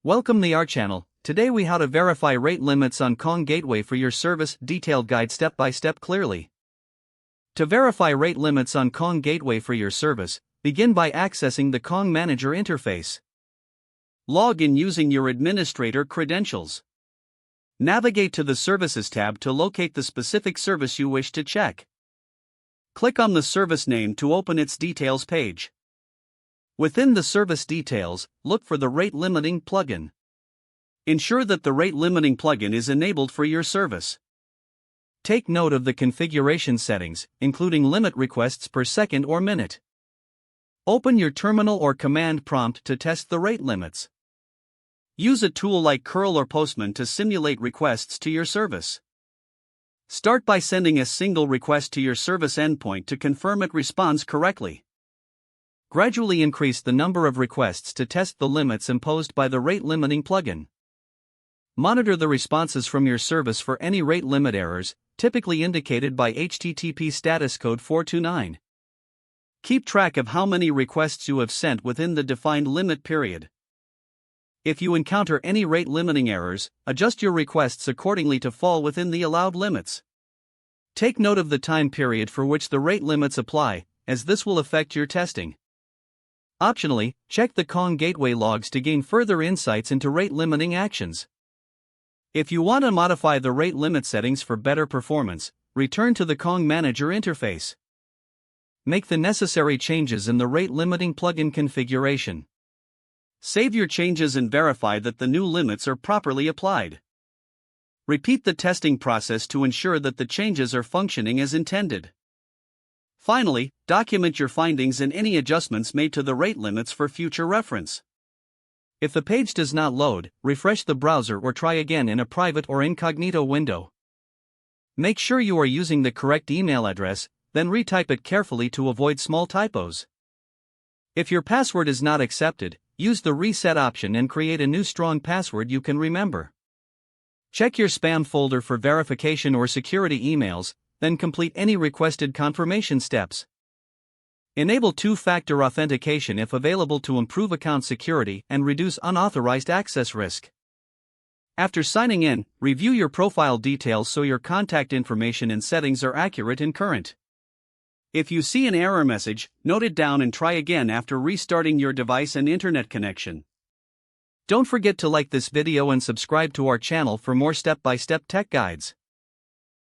Welcome to our channel. Today we how to verify rate limits on Kong Gateway for your service, detailed guide step by step clearly. To verify rate limits on Kong Gateway for your service, begin by accessing the Kong Manager interface. Log in using your administrator credentials. Navigate to the Services tab to locate the specific service you wish to check. Click on the service name to open its details page. Within the service details, look for the rate limiting plugin. Ensure that the rate limiting plugin is enabled for your service. Take note of the configuration settings, including limit requests per second or minute. Open your terminal or command prompt to test the rate limits. Use a tool like curl or Postman to simulate requests to your service. Start by sending a single request to your service endpoint to confirm it responds correctly. Gradually increase the number of requests to test the limits imposed by the rate limiting plugin. Monitor the responses from your service for any rate limit errors, typically indicated by HTTP status code 429. Keep track of how many requests you have sent within the defined limit period. If you encounter any rate limiting errors, adjust your requests accordingly to fall within the allowed limits. Take note of the time period for which the rate limits apply, as this will affect your testing. Optionally, check the Kong Gateway logs to gain further insights into rate limiting actions. If you want to modify the rate limit settings for better performance, return to the Kong Manager interface. Make the necessary changes in the rate limiting plugin configuration. Save your changes and verify that the new limits are properly applied. Repeat the testing process to ensure that the changes are functioning as intended. Finally, document your findings and any adjustments made to the rate limits for future reference. If the page does not load, refresh the browser or try again in a private or incognito window. Make sure you are using the correct email address, then retype it carefully to avoid small typos. If your password is not accepted, use the reset option and create a new strong password you can remember. Check your spam folder for verification or security emails, then complete any requested confirmation steps. Enable two-factor authentication if available to improve account security and reduce unauthorized access risk. After signing in, review your profile details so your contact information and settings are accurate and current. If you see an error message, note it down and try again after restarting your device and internet connection. Don't forget to like this video and subscribe to our channel for more step-by-step tech guides.